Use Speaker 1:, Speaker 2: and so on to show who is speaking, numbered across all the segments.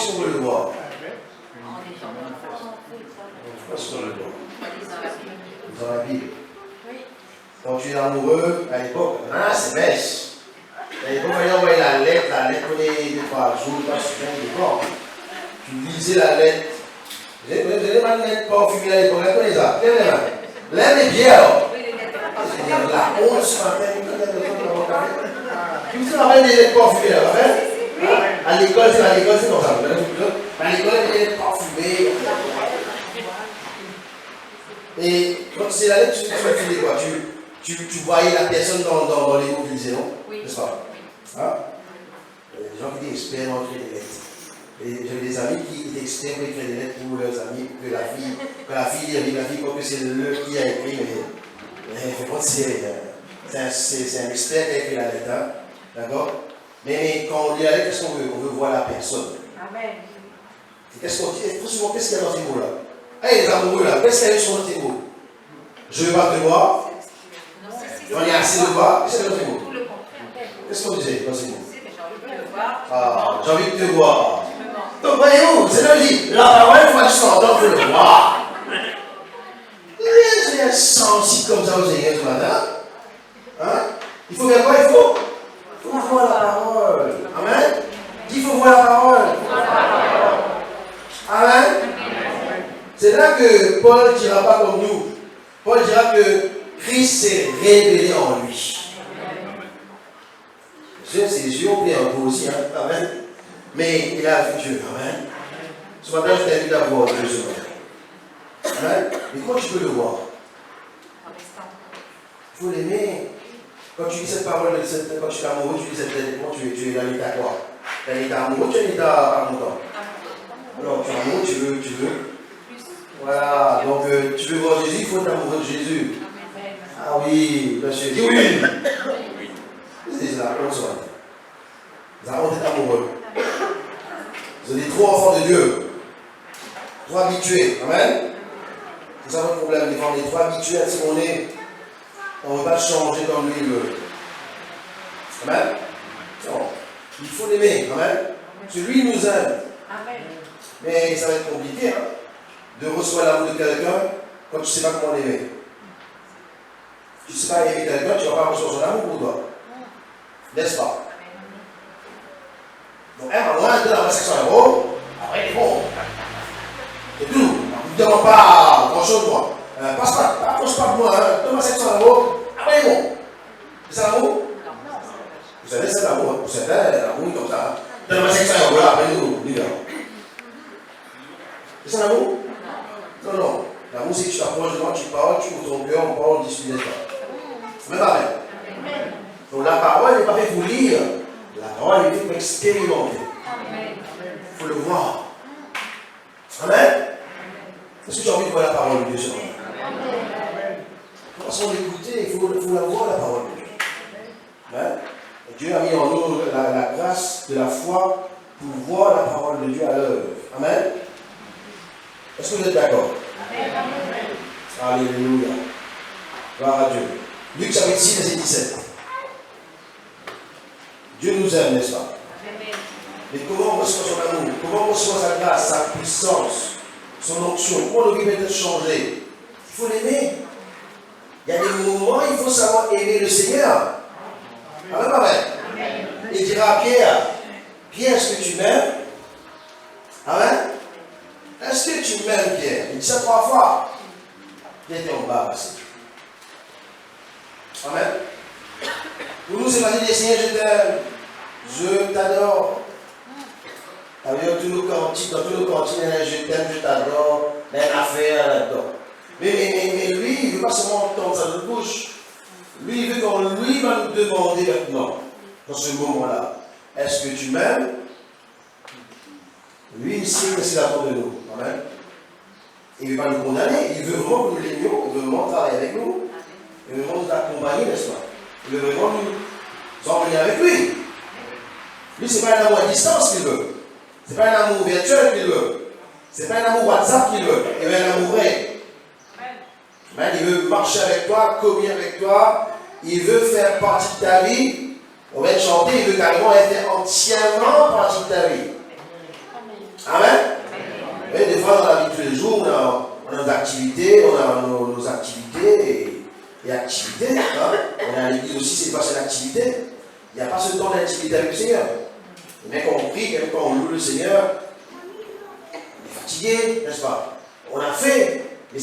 Speaker 1: est-ce qu'on veut le voir? Est-ce qu'on le voit? Dans la Bible. Quand tu es amoureux, à l'époque, c'est bêche. À l'époque, quand il envoyait la lettre prenait 2-3 jours, pas souvent de corps. Tu lisais la lettre. Vous avez ma lettre parfumée à l'époque, regardez ça. Lève les pieds alors. La honte ce matin, tu me rappelles des lettres parfumées là, à l'école, c'est comme ça. À l'école, il y a des lettres parfumées. Et quand c'est la lettre, tu faisais quoi? Tu voyais la personne dans les mots qu'ils disaient, non? Oui. N'est-ce pas? Hein? Il y a des gens qui étaient experts dans écrire des lettres. Et j'avais des amis qui étaient experts pour écrire des lettres pour leurs amis, pour que la fille croit que c'est le qui a écrit, mais il faut pas tirer. C'est un expert qui a écrit la lettre, hein? D'accord? Mais quand on lit la lettre, qu'est-ce qu'on veut? On veut voir la personne. Amen. Et qu'est-ce qu'on dit? Trop souvent, qu'est-ce qu'il y a dans ces mots-là? Hey, les amoureux là, qu'est-ce qu'il y a sur ces mots? Je ne veux pas te voir. J'en ai assez de voir. Qu'est-ce qu'il y a dans ces mots? Qu'est-ce qu'on disait dans ces mots? Ah, j'ai envie de te voir. Donc, voyez-vous, c'est là que je dis, la parole, il faut que tu s'entends, il faut le voir. J'ai un sens comme ça au Seigneur ce matin. Hein? Il faut faire quoi? Il faut voir la parole. Amen? Il faut voir la parole. Amen? C'est là que Paul ne dira pas comme nous. Paul dira que Christ s'est révélé en lui. Ses yeux ont pris un peu aussi, hein? Amen. Mais il a vu Dieu. Amen. Ce matin, je t'invite à voir Dieu ce matin. Amen. Mais comment tu peux le voir? Il faut l'aimer. Quand tu lis cette parole, quand tu es amoureux, tu lis cette lettre, tu es dans l'état quoi? Tu es dans l'état amoureux, tu es dans l'état pas content. Alors, tu es amoureux, tu veux. Voilà, donc tu veux voir Jésus, il faut être amoureux de Jésus. Ah oui, monsieur, dis oui. C'est ça, on se voit. Nous allons être amoureux. Vous êtes trop enfants de Dieu, trop habitués. Amen. C'est ça votre problème, les gens, on est trop habitués à ce qu'on est. On ne veut pas changer comme lui il veut. Amen. Non. Il faut l'aimer. Amen. Parce que lui, il nous aime. Amen. Mais ça va être compliqué, hein, de recevoir l'amour de quelqu'un quand tu ne sais pas comment l'aimer. Tu ne sais pas aimer quelqu'un, tu ne vas pas recevoir son amour pour toi. N'est-ce pas? Donc, un moment, dans la section euro, après, il est bon. C'est tout. Ne demande pas grand-chose de moi. Passe pas, approche pas de moi, hein. Dans ma section euro, après, il est bon. C'est ça l'amour? Vous savez, c'est l'amour. Vous savez, l'amour est comme ça. Dans ma section euro, là, après, nous, c'est ça l'amour? Non. L'amour, c'est que tu t'approches de moi, tu parles, tu ouvres ton cœur, on parle, on discute, n'est-ce pas? Même pareil. Donc la parole n'est pas faite pour lire. La parole est faite pour expérimenter. Il faut le voir. Amen. Est-ce que tu as envie de voir la parole de Dieu sur moi? Façon d'écouter, il faut la voir, la parole de Dieu. Amen. Et Dieu a mis en nous la grâce de la foi pour voir la parole de Dieu à l'œuvre. Amen. Est-ce que vous êtes d'accord? Alléluia. Gloire à Dieu. Luc chapitre 6, verset 17. Dieu nous aime, n'est-ce pas? Mais comment on reçoit son amour? Comment on reçoit sa grâce, sa puissance, son onction? Comment nos vies peuvent être changées? Il faut l'aimer. Il y a des moments, il faut savoir aimer le Seigneur. Amen, amen. Il dira à Pierre, est-ce que tu m'aimes? Amen. Est-ce que tu m'aimes, Pierre? Il dit ça 3 fois. Pierre était embarrassé. Amen. Pour nous, c'est pas dire Seigneur, je t'aime, je t'adore. Avec tous nos cantiques, dans tous nos cantiques, je t'aime, je t'adore, il y a une affaire là-dedans. Mais lui, il ne veut pas seulement entendre ça de bouche. Lui, il veut qu'on lui va nous demander maintenant, dans ce moment-là, est-ce que tu m'aimes? Lui, il sait que c'est l'amour de nous. Amen. Il ne veut pas nous condamner, il veut vraiment que nous l'aimions, il veut vraiment travailler avec nous, il veut vraiment nous accompagner, n'est-ce pas? Il veut vraiment nous emmener avec lui. Lui, ce n'est pas un amour à distance qu'il veut. Ce n'est pas un amour virtuel qu'il veut. Ce n'est pas un amour WhatsApp qu'il veut. Il veut un amour vrai. Il veut marcher avec toi, communier avec toi. Il veut faire partie de ta vie. On va chanter, il veut carrément être entièrement partie de ta vie. tous les jours, on a nos activités, on a nos activités et activités. Hein. On est à l'église aussi, c'est pas une activité. Il n'y a pas ce temps d'intimité avec le Seigneur. Et même quand on prie, même quand on loue le Seigneur, on est fatigué, n'est-ce pas? On a fait, mais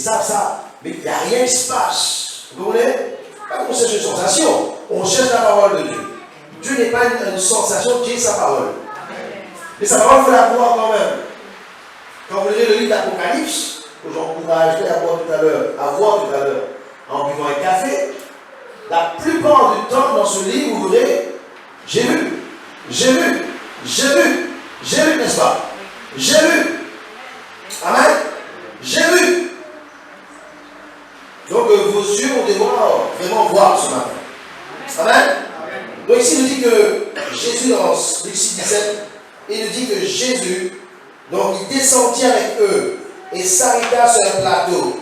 Speaker 1: mais il n'y a rien qui se passe. Vous comprenez? Pas qu'on cherche une sensation, on cherche la parole de Dieu. Dieu n'est pas une sensation, Dieu est sa parole. Mais sa parole, il faut la voir quand même. Quand vous lisez le livre d'Apocalypse, que j'encourageais à voir tout à l'heure, en buvant un café, la plupart du temps dans ce livre, vous verrez, j'ai vu, n'est-ce pas? J'ai vu. Amen. J'ai vu. Donc vos yeux vont devoir vraiment voir ce matin. Amen. Donc ici, il nous dit que Jésus, dans Luc 6, 17, il nous dit que Jésus, donc il descendit avec eux et s'arrêta sur un plateau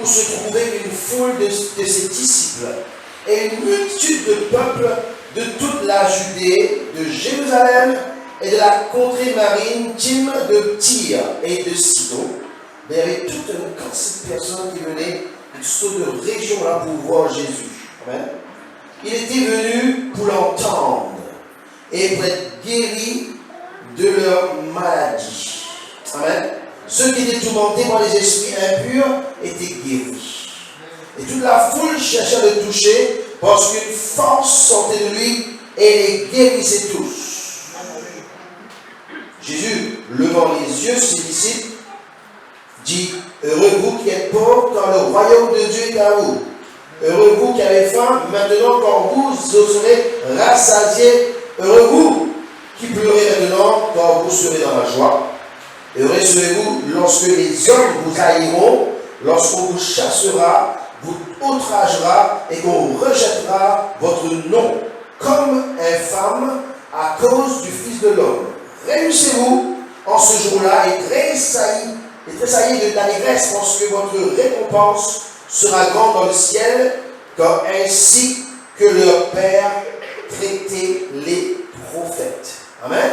Speaker 1: où se trouvait une foule de ses disciples et une multitude de peuples de toute la Judée, de Jérusalem et de la contrée maritime de Tyr et de Sidon. Il y avait toute une quantité de personnes qui venaient de toutes sortes de régions là pour voir Jésus. Amen. Il était venu pour l'entendre et pour être guéri de leur maladie. Amen. Ceux qui étaient tourmentés par les esprits impurs étaient guéris. Et toute la foule cherchait à le toucher parce qu'une force sortait de lui et les guérissait tous. Jésus, levant les yeux sur ses disciples, dit: heureux vous qui êtes pauvres, car le royaume de Dieu est à vous. Heureux vous qui avez faim, maintenant quand vous serez rassasiés. Heureux vous qui pleurez maintenant, quand vous serez dans la joie. Heureux serez-vous lorsque les hommes vous haïront, lorsqu'on vous chassera, vous outragera et qu'on rejettera votre nom comme infâme à cause du Fils de l'homme. Réjouissez-vous en ce jour-là et tressaillez d'allégresse parce que votre récompense sera grande dans le ciel, car ainsi que leur Père traitait les prophètes. Amen.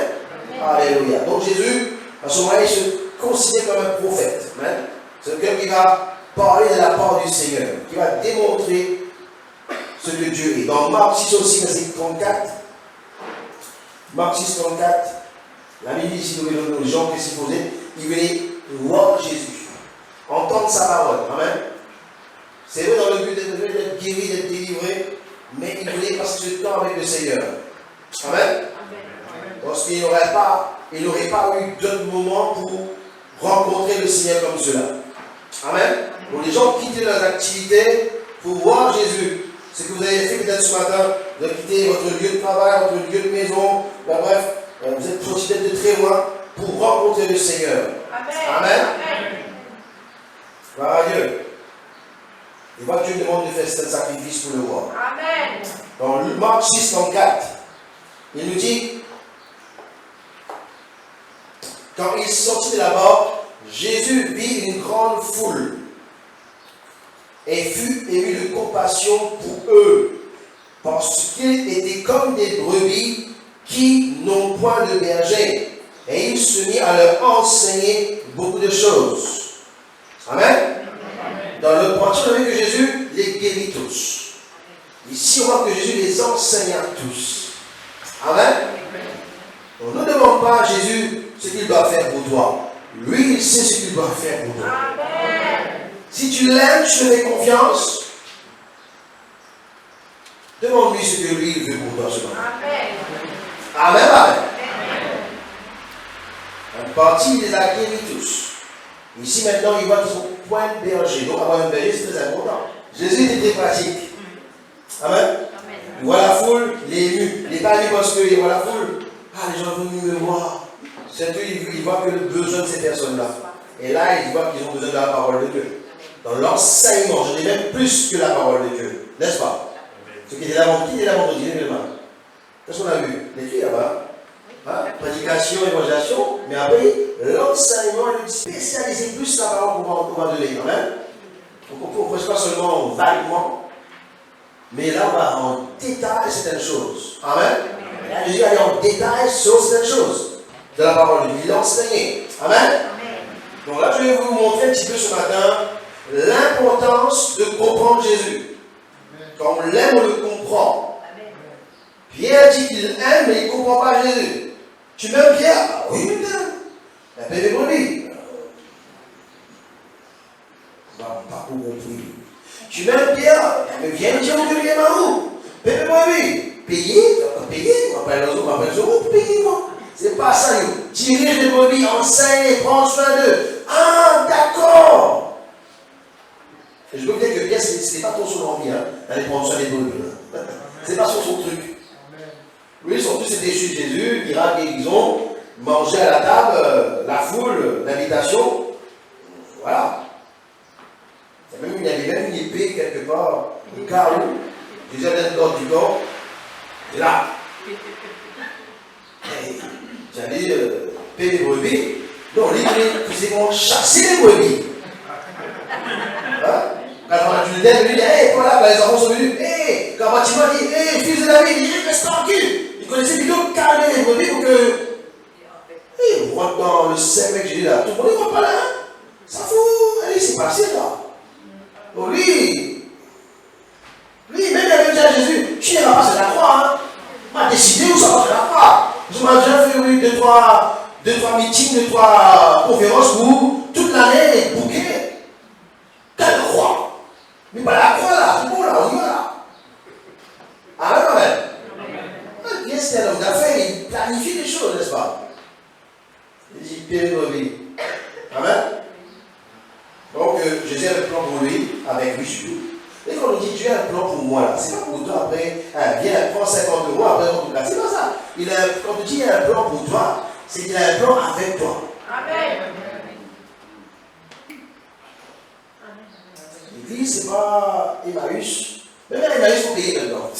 Speaker 1: Alléluia. Donc Jésus, à ce moment-là, il se considère comme un prophète. Amen. C'est quelqu'un qui va parler de la part du Seigneur, qui va démontrer ce que Dieu est. Dans Marc 6 aussi, verset 34, Marc 6, 34, la Bible ici, nous les gens qui s'y posaient, ils venaient voir Jésus, entendre sa parole. Amen. C'est vrai dans le but d'être guéri, d'être délivré, mais il voulait passer du temps avec le Seigneur. Amen. Parce qu'il n'aurait pas eu d'autres moments pour rencontrer le Seigneur comme cela. Amen. Donc les gens quittaient leurs activités pour voir Jésus. Ce que vous avez fait peut-être ce matin, vous avez quitté votre lieu de travail, votre lieu de maison, bref, vous êtes sortis de très loin pour rencontrer le Seigneur. Amen. Gloire à Dieu. Et moi, Dieu demande de faire ce sacrifice pour le voir. Amen. Dans Marc 6, 34, il nous dit: quand il sortit de là-bas, Jésus vit une grande foule et fut ému de compassion pour eux, parce qu'ils étaient comme des brebis qui n'ont point de berger. Et il se mit à leur enseigner beaucoup de choses. Amen. Dans le penchant, on a vu que Jésus les guérit tous. Ici, on voit que Jésus les enseigne à tous. Amen. On ne demande pas à Jésus ce qu'il doit faire pour toi. Lui, il sait ce qu'il doit faire pour toi. Amen. Si tu l'aimes, tu lui fais confiance. Demande-lui ce que lui il veut pour toi ce matin. Amen. Amen. Amen. En partie, il les a guéris tous. Ici maintenant, il voit qu'ils sont point de berger. Donc avoir un berger, c'est très important. Jésus était pratique. Amen. Amen. Il voit la foule, il est ému. Il n'est pas ému parce qu'il voit la foule. Ah, les gens sont venus me voir. C'est tout, il voit que le besoin de ces personnes-là. Et là, il voit qu'ils ont besoin de la parole de Dieu. Dans l'enseignement, je dis même plus que la parole de Dieu. N'est-ce pas? Ce qui était là vendredi, qu'est-ce qu'on a vu? Les filles là-bas. Hein? Prédication, évangélisation, mais après, l'enseignement est spécialisé plus la parole qu'on va donner. Amen. Donc on ne prêche pas seulement vaguement, mais là on va en détail certaines choses. Amen. Là, Jésus allait en détail sur certaines choses de la parole de Dieu. Il enseignait. Amen. Donc là, je vais vous montrer un petit peu ce matin l'importance de comprendre Jésus. Quand on l'aime, on le comprend. Pierre dit qu'il aime, mais il ne comprend pas Jésus. Tu m'aimes, Pierre? Ah oui, je t'aime. La paix des brebis. Pas compris. Tu m'aimes, Pierre? Mais viens me dire où tu viens à où? Paix des brebis. Payer? On m'appelle Zoro pour payer, moi. C'est pas ça, yo. Tirer les brebis, enseigner, prendre soin d'eux. Ah, d'accord. Et je veux dire que Pierre, ce n'est pas ton son envie, hein, d'aller prendre soin des brebis. C'est pas son truc. Lui, son truc, c'était suivre Jésus, miracle, guérison, manger à la table, la foule, l'invitation. Voilà. Il y avait même une épée quelque part, au cas où, Jésus avait dans du corps, et là. J'allais payer les brebis. Non, lui, il faisait comment chasser les brebis. Hein? Quand tu le lèves, lui dit, hé, voilà, les enfants sont venus. Hé, quand Fatima dit, hé, fils de David, il dit, reste tranquille. Il connaissait plutôt calmer les brebis pour que. Hé, on rentre dans le cercle que j'ai dit là. Tout le monde ne va pas là. Ça fout. Allez, c'est passé là. Donc lui, même il avait dit à Jésus, tu n'iras pas sur la croix. Hein. On a décidé où ça va sur la croix. Je m'ai déjà fait oui, deux, trois meetings, 2-3 conférences pour toute l'année bouquet. Quelle croix? Mais pas la croix là, c'est bon là, on y va là. Amen. Bien, c'est un homme d'affaires, il planifie les choses, n'est-ce pas? Il dit, Père Noé. Amen. Donc, Jésus a un plan pour lui, avec lui surtout. Et quand on dit Dieu a un plan pour moi là, c'est pas pour toi après, viens, prends 50 euros, après on te c'est pas ça. Quand on dit qu'il a un plan pour toi, c'est qu'il a un plan avec toi. Amen. L'église, c'est pas Emmaüs. Même Emmaüs, il faut payer maintenant.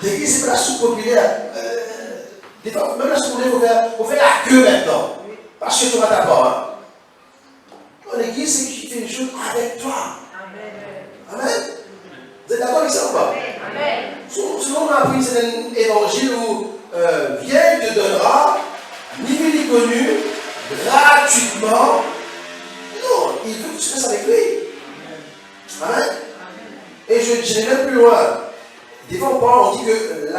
Speaker 1: L'église, c'est pas la soupe populaire. Des fois, même la soupe populaire, il faut faire la queue maintenant. Parce que tu vas t'apprendre. Hein. L'église, c'est qui fait les choses avec toi. Amen. Vous êtes d'accord avec ça ou pas? Amen. Souvent, on a appris c'est un évangile où viens, il te donnera, ni vu ni connu, gratuitement. Non, il veut que tu fasses avec lui. Amen. Et je vais même plus loin. Des fois, on dit que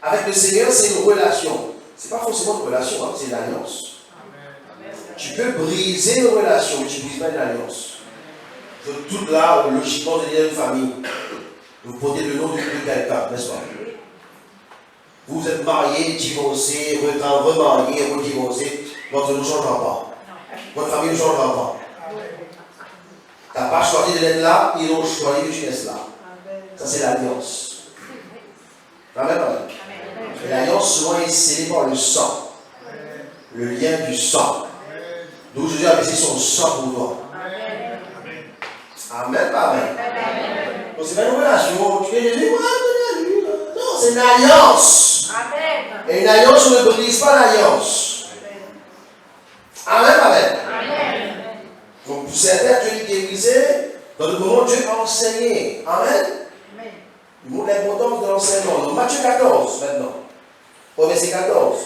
Speaker 1: avec le Seigneur, c'est une relation. Ce n'est pas forcément une relation, hein, c'est une alliance. Tu peux briser une relation, mais tu ne brises pas une alliance. Tout là, logiquement, vous êtes une famille. Vous portez le nom de quelqu'un, n'est-ce pas? Vous êtes mariés, divorcés, remariés, redivorcés. Votre ne changera pas. Votre famille ne changera pas. Tu n'as pas choisi d'être là, ils ont choisi que tu restes là. Ça, c'est l'alliance. Amen, amen. Et l'alliance, souvent, est scellée par le sang. Le lien du sang. D'où Jésus a versé son sang pour toi. Amen, amen. Donc, c'est pas une relation. Tu es Jésus, non, c'est une alliance. Amen. Et une alliance, on ne brise pas l'alliance. Amen, amen. Amen. Donc, pour certains, Dieu est guérissé. Dans le moment, Dieu a enseigné. Amen. Il montre l'importance de l'enseignement. Donc, Matthieu 14, maintenant. Au verset 14.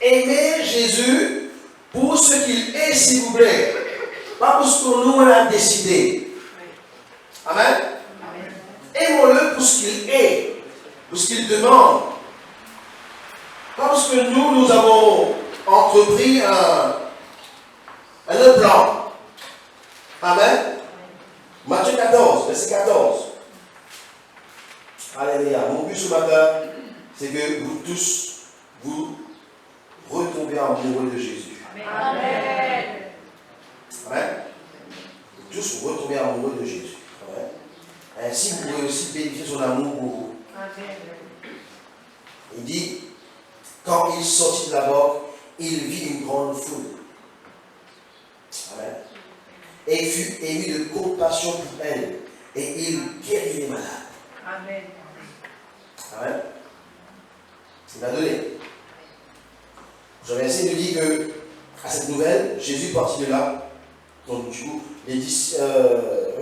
Speaker 1: Aimez Jésus pour ce qu'il est, s'il vous plaît. Pas pour ce que nous on a décidé. Amen. Aimons-le pour ce qu'il est, pour ce qu'il demande. Pas parce que nous avons entrepris un autre plan. Amen. Matthieu 14, verset 14. Alléluia. Mon but ce matin, c'est que vous tous, vous retombez amoureux de Jésus. Amen. Amen. Vous tous, vous retombez amoureux de Jésus. Amen. Ainsi, vous pourrez aussi bénéficier son amour pour vous. Amen. Il dit, quand il sortit de la porte, il vit une grande foule. Amen. Et fut ému de compassion pour elle. Et il guérit les malades. Amen. Amen. Il m'a donné. J'avais essayé de dire que, à cette nouvelle, Jésus partit de là. Donc, du coup, les disciples,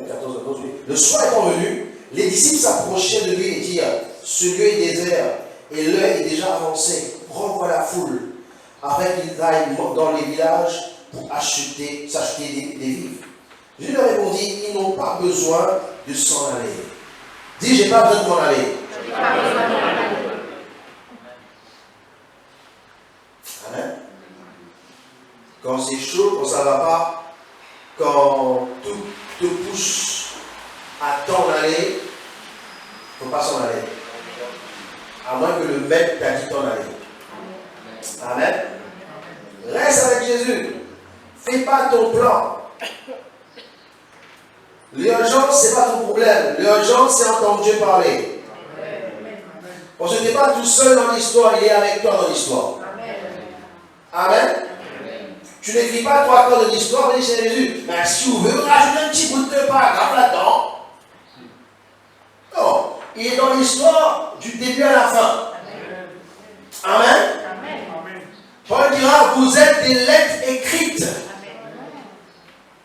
Speaker 1: 14, oui. Le soir étant venu, les disciples s'approchaient de lui et dirent, ce lieu est désert, et l'heure est déjà avancée. Renvoie la foule, afin qu'ils aillent dans les villages pour s'acheter des vivres. Jésus leur répondit, ils n'ont pas besoin de s'en aller. Dis, j'ai pas besoin de m'en aller. Amen. Quand c'est chaud, quand ça ne va pas, quand tout te pousse à t'en aller, il ne faut pas s'en aller. À moins que le maître t'a dit t'en aller. Amen. Reste avec Jésus. Fais pas ton plan. L'urgence, ce n'est pas ton problème. L'urgence, c'est entendre Dieu parler. Parce que tu n'es pas tout seul dans l'histoire, il est avec toi dans l'histoire. Amen. Tu n'écris pas 3 quarts de l'histoire, mais c'est Jésus. Mais si vous voulez rajouter un petit bout de paragraphe là-dedans, non. Il est dans l'histoire du début à la fin. Amen. Paul dira, vous êtes des lettres écrites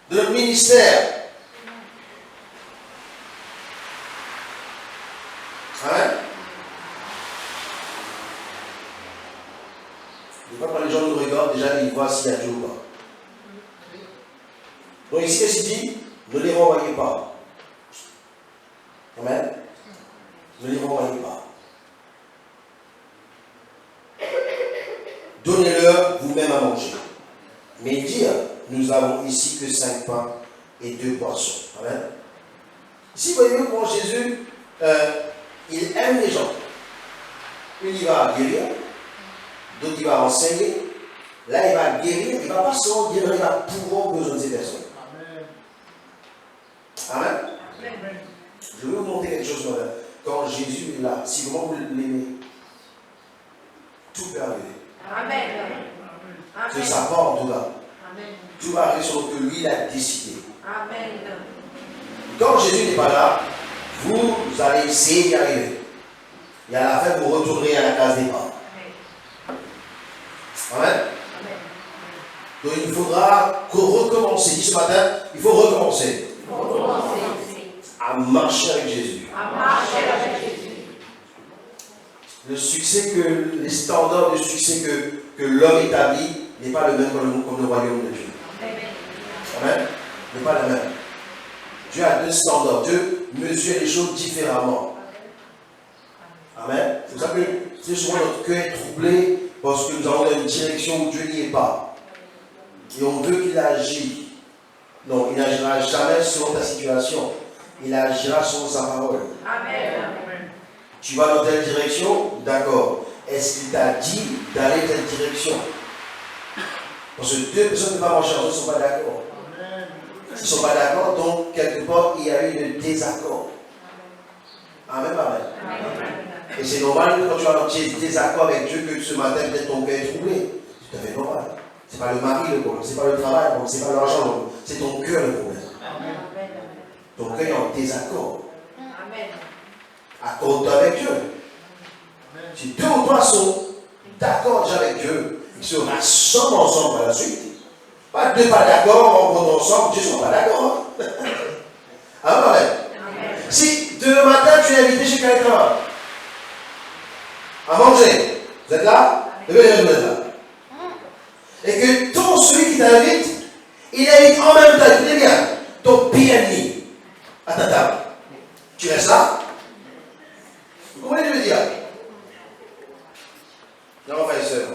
Speaker 1: de notre ministère. Amen. Des fois, quand les gens nous regardent, déjà, ils voient s'il y a Dieu ou pas. Donc ici, qu'est-ce qu'il dit? Ne les renvoyez pas. Amen. Ne les renvoyez pas. Donnez-leur vous-même à manger. Mais dire, nous avons ici que 5 pains et 2 poissons. Amen. Ici, voyez-vous comment Jésus, il aime les gens. Il va guérir, d'autres il va enseigner. Là, il va guérir, il ne va pas seulement guérir, il va pouvoir besoin de ces personnes. Amen. Amen. Je vais vous montrer quelque chose maintenant. Quand Jésus est là, si vraiment vous l'aimez, tout peut arriver. Amen. C'est sa part en tout cas. Amen. Tout va arriver sur ce que lui il a décidé. Amen. Quand Jésus n'est pas là, vous allez essayer d'y arriver. Et à la fin, vous retournerez à la case départ. Amen. Donc il faudra recommencer. Dis ce matin, il faut recommencer. À marcher avec Jésus. Le succès les standards de succès que l'homme établit n'est pas le même comme le royaume de Dieu. Amen. N'est pas le même. Dieu a 2 standards. Dieu mesure les choses différemment. Amen. C'est pour ça que c'est souvent notre cœur est troublé parce que nous avons une direction où Dieu n'y est pas. Et on veut qu'il agisse. Non, il n'agira jamais selon ta situation. Il agira selon sa parole. Amen. Tu vas dans telle direction, d'accord. Est-ce qu'il t'a dit d'aller dans telle direction? Parce que 2 personnes ne peuvent pas marcher ensemble, ils ne sont pas d'accord. Ils ne sont pas d'accord, donc quelque part, il y a eu un désaccord. Amen, amen. Et c'est normal que quand tu as un désaccord avec Dieu, que ce matin, peut-être ton cœur est troublé. C'est tout à fait normal. Ce n'est pas le mari le problème, ce n'est pas le travail, ce n'est pas l'argent, c'est ton cœur le problème. Ton cœur est en désaccord. Accorde-toi avec Dieu. Si 2 ou 3 sont d'accord déjà avec Dieu, ils se rassemblent ensemble par la suite. Pas 2 pas d'accord, on rencontre ensemble, Dieu ne sont pas d'accord. Amen. Si demain matin tu es invité chez quelqu'un à manger, vous êtes là? Vous êtes là. Et que celui qui t'invite, il invite en même temps, écoutez bien, ton pire ennemi à ta table. Tu restes là? Vous comprenez ce que je veux dire? Non, frères et sœurs,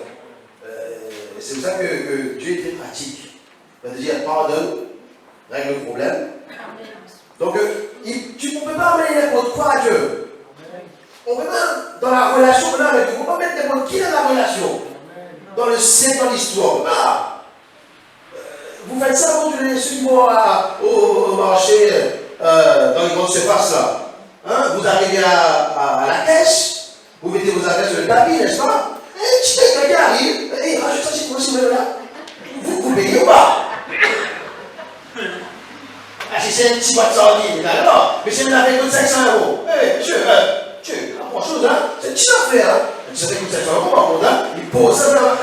Speaker 1: c'est pour ça que Dieu est très pratique. Il va te dire, pardonne, règle le problème. Donc, tu ne peux pas amener n'importe quoi à Dieu. On peut pas, dans la relation là avec Dieu, on ne peut pas mettre n'importe qui dans la relation. Dans le sein, dans l'histoire. Vous faites ça, vous, ceux qui vont au marché, dans les grandes surfaces là. Hein? Vous arrivez à la caisse, vous mettez vos affaires sur le tapis, n'est-ce pas? Et tu sais, quelqu'un arrive, et rajoute ça chez moi, là. Vous payez ou pas? Ah, si c'est un petit boîte de sardines, non, mais c'est une affaire de 500 €. Eh, monsieur, pas grand-chose, hein? C'est une petite affaire, hein? Ça fait coûte 500 € par contre, hein? Il pose ça là.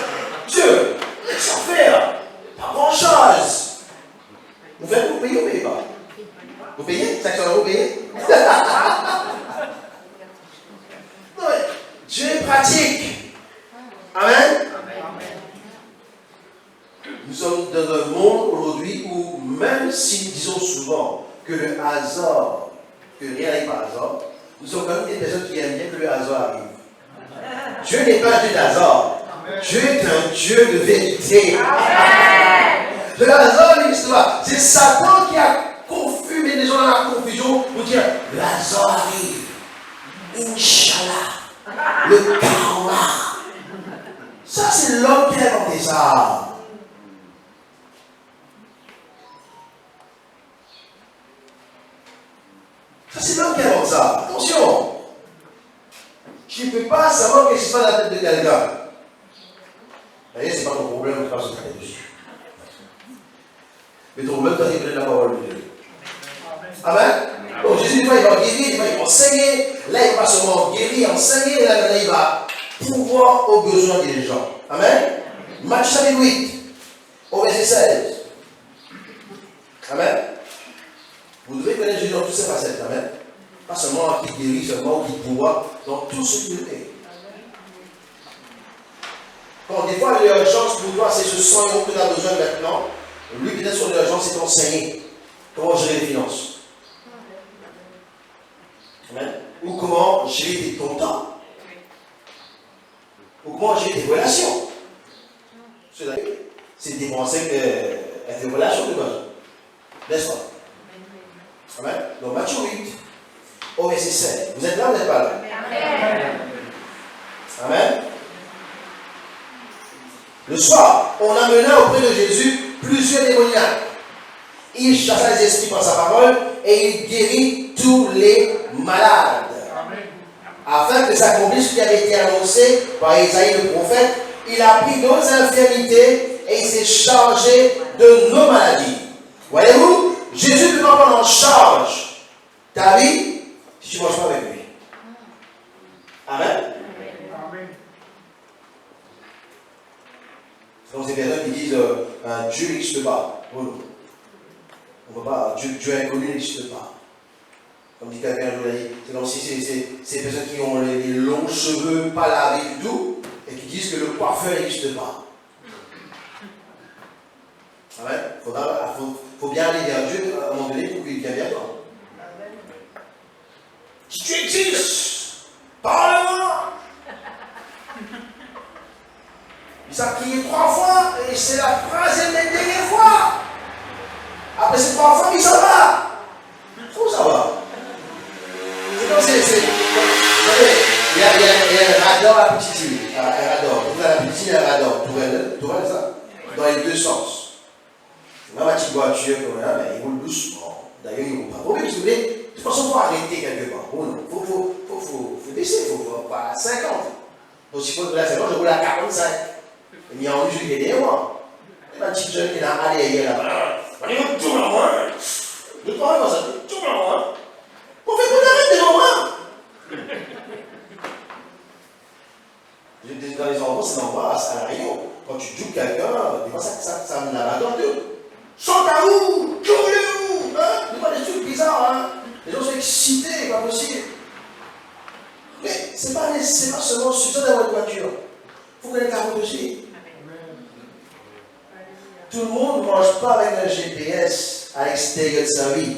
Speaker 1: Monsieur, une petite affaire, pas grand-chose. Vous payez ou payez pas? Vous payez? 500 €, vous payez? Non, mais Dieu est pratique. Amen. Nous sommes dans un monde aujourd'hui où, même si nous disons souvent que le hasard, que rien n'est par hasard, nous sommes quand même des personnes qui aiment bien que le hasard arrive. Dieu n'est pas un Dieu d'hasard. Dieu est un Dieu de vérité. Le hasard n'existe pas. C'est Satan qui a confus les gens dans la confusion pour dire le hasard arrive. Inch'Allah. Le karma. Ça, c'est l'homme qui a inventé ça. Ça, c'est l'homme qui invente ça. Attention. Tu ne peux pas savoir ce qui se passe dans la tête de quelqu'un. D'ailleurs, ce n'est pas ton problème, tu ne peux pas se traiter dessus. Mais ton problème, c'est de la parole de Dieu. Amen. Bon, Jésus, il va guérir, il va enseigner. Là, il va seulement guérir, enseigner. Et là, il va pouvoir aux besoins des gens. Amen. Matthieu chapitre 8, au verset 16. Amen. Vous devez connaître Jésus dans toutes ses facettes. Amen. Pas seulement qui guérit, seulement qui pouvoir, dans tout ce qu'il est. Quand des fois l'urgence pour toi, c'est ce 100 € que tu as besoin maintenant. Lui, peut-être son urgence, c'est d'enseigner comment gérer les finances. Amen. Ou comment gérer ton temps. Ou comment gérer tes relations. C'est des conseils avec tes relations de besoin. N'est-ce pas? Amen. Donc, Matthieu 8, au verset 16. Vous êtes là ou vous n'êtes pas là? Amen. Amen. Le soir, on amena auprès de Jésus plusieurs démoniaques. Il chassa les esprits par sa parole et il guérit tous les malades. Amen. Afin que s'accomplisse ce qui avait été annoncé par Isaïe le prophète, il a pris nos infirmités et il s'est chargé de nos maladies. Voyez-vous, Jésus ne peut pas prendre en charge ta vie si tu ne manges pas avec lui. Amen. Donc, c'est des personnes qui disent Dieu n'existe pas. On ne peut pas, Dieu inconnu n'existe pas. Comme dit quelqu'un un jour, c'est comme si c'est ces personnes qui ont les longs cheveux pas lavés du tout et qui disent que le coiffeur n'existe pas. Amen. Faut bien aller vers Dieu à un moment donné pour qu'il vienne vers toi. Si tu existes, parle-moi. Il a crié 3 fois et c'est la 3e et dernière fois. Après ces 3 fois, il s'en va. Où ça va? C'est comme c'est. Vous savez, il y a un radar à petite île. Un radar. Vous avez la petite île et un radar. Tu vois ça? Dans les deux sens. Même ma petite voiture, il roule doucement. D'ailleurs, il ne roule pas. Vous voulez, de toute façon, il faut arrêter quelque part. Il faut baisser. Il faut pas à 50. Donc, si il faut rouler à 50, je roule à 45. Il y a un jeu qui est derrière moi. Il y a un petit jeune qui est là, derrière là-bas. On est tout dans moi. Je ne parle pas ça, tout dans moi. On fait qu'on arrête devant moi. Dans les enfants, c'est l'embrasse à la rayon. Quand tu joues quelqu'un, des fois ça me l'a dans deux. Chante à où? Joue-le-où? Tu vois des trucs bizarres, hein? Les gens sont excités, pas possible. Mais ce n'est pas seulement suffisant d'avoir une voiture. Il faut connaître la route aussi. Tout le monde ne mange pas avec un GPS à l'extérieur de sa vie.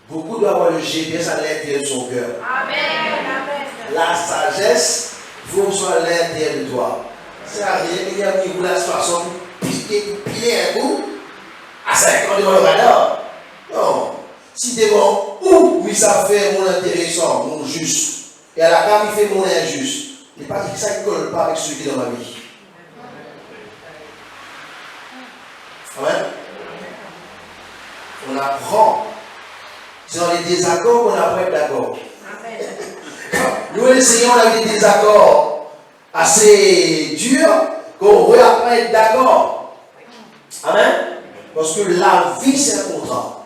Speaker 1: Beaucoup doivent avoir le GPS à l'intérieur de son cœur. Amen. La sagesse faut soit à l'intérieur de toi. C'est à rien qu'il y a un niveau de la situation pour piler un coup à 5 ans devant le radar. Non. Si devant où il ça fait mon intéressant, mon juste, et à la carte il fait mon injuste, il n'est pas dit que ça ne colle pas avec celui qui est dans ma vie. Amen. On apprend. C'est dans les désaccords qu'on apprend à être d'accord. Nous, les Seigneurs, on a eu des désaccords assez durs qu'on réapprend à être d'accord. Amen. Parce que la vie, c'est un contrat.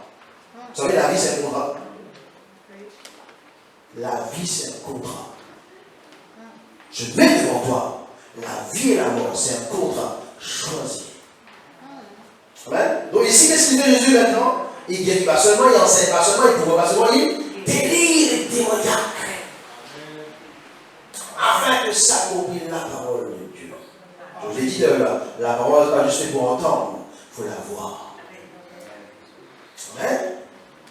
Speaker 1: Vous savez, la vie, c'est un contrat. La vie, c'est un contrat. Je mets devant toi. La vie et la mort, c'est un contrat choisi. Amen. Donc ici, qu'est-ce qu'il fait Jésus maintenant? Il guérit pas seulement, il enseigne pas seulement, il pourvoit pas seulement, il délivre les démoniaques. Afin que s'accomplisse la parole de Dieu. Je Je l'ai dit, la parole n'est pas juste fait pour entendre, il faut la voir. Amen.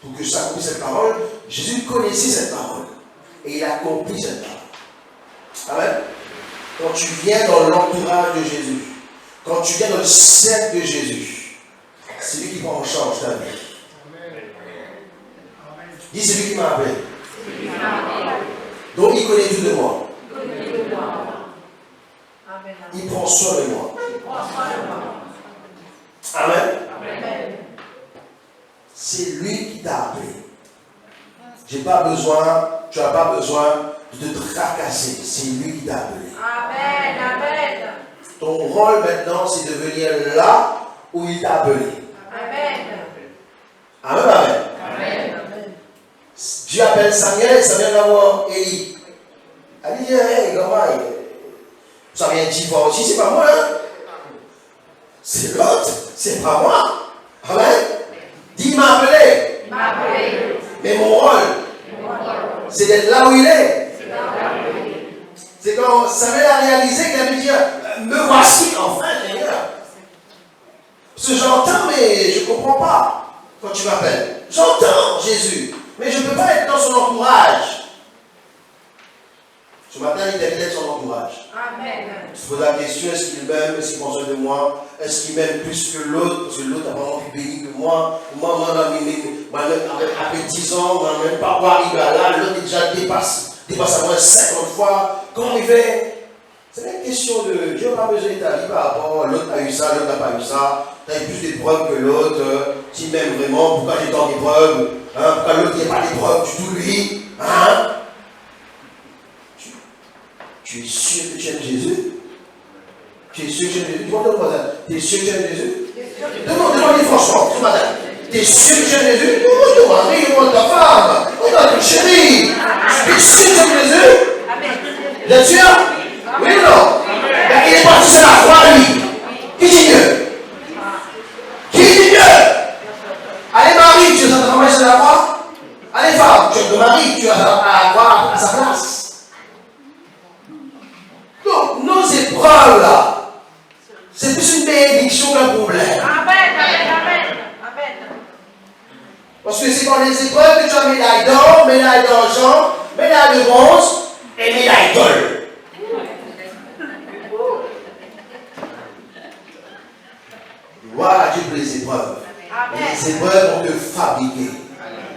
Speaker 1: Pour que s'accomplisse cette parole, Jésus connaissait cette parole. Et il accomplit cette parole. Amen. Quand tu viens dans l'entourage de Jésus, quand tu viens dans le cercle de Jésus, c'est lui qui prend en charge ta vie. Dis, c'est lui qui m'a appelé. Donc il connaît tout de moi. Il prend soin de moi. Amen. C'est lui qui t'a appelé. Tu n'as pas besoin de te tracasser. C'est lui qui t'a appelé.
Speaker 2: Amen.
Speaker 1: Ton rôle maintenant, c'est de venir là où il t'a appelé. Amen. Dieu appelle Samuel, ça vient d'avoir Élie. Elle dit, hey, comment ça vient d'Ivoire aussi, c'est pas moi, hein? C'est l'autre, c'est pas moi. Amen. Dis, il m'a appelé. Mais mon rôle, c'est d'être là où il est. C'est quand Samuel a réalisé qu'il avait dit, me voici enfin, Seigneur. Parce que j'entends, mais je ne comprends pas quand tu m'appelles. J'entends Jésus, mais je ne peux pas être dans son entourage. Ce matin, il était d'être son entourage.
Speaker 2: Amen.
Speaker 1: Je pose la question, est-ce qu'il m'aime, est-ce qu'il pense de moi, est-ce qu'il m'aime plus que l'autre, parce que l'autre a vraiment plus béni que moi. Moi, après 10 ans, on n'a même pas arrivé à là, l'autre est déjà dépasse à moi 50 fois. Comment il fait? C'est une question de Dieu n'a pas besoin de ta vie par rapport à l'autre a eu ça, l'autre n'a pas eu ça. Tu as eu plus d'épreuves que l'autre. S'il m'aime vraiment, pourquoi j'ai tant d'épreuves? Pourquoi l'autre n'a pas d'épreuves du tout lui? Tu es sûr que tu aimes Jésus? Tu es sûr que tu aimes Jésus? Demande-moi ça. Tu es sûr que tu aimes Jésus? Demande-lui franchement, ce matin. Tu es sûr que tu aimes Jésus? Oh, ton mari, oh, ta femme, oh, ta chérie. Tu es sûr que tu aimes Jésus? Bien sûr? Oui ou non? Ben, il est parti sur la croix, lui. Qui dit mieux? Qui dit mieux? Allez, Marie, tu es en train de sur la croix? Allez, femme, tu es de Marie, tu as à croire à sa place. Donc, nos épreuves là, c'est plus une bénédiction qu'un problème.
Speaker 2: Amen.
Speaker 1: Parce que c'est dans les épreuves que tu as médaille d'or, médaille d'argent, médaille de bronze et médaille d'or. Voilà Dieu pour les épreuves.
Speaker 2: Amen.
Speaker 1: Les épreuves vont te fabriquer.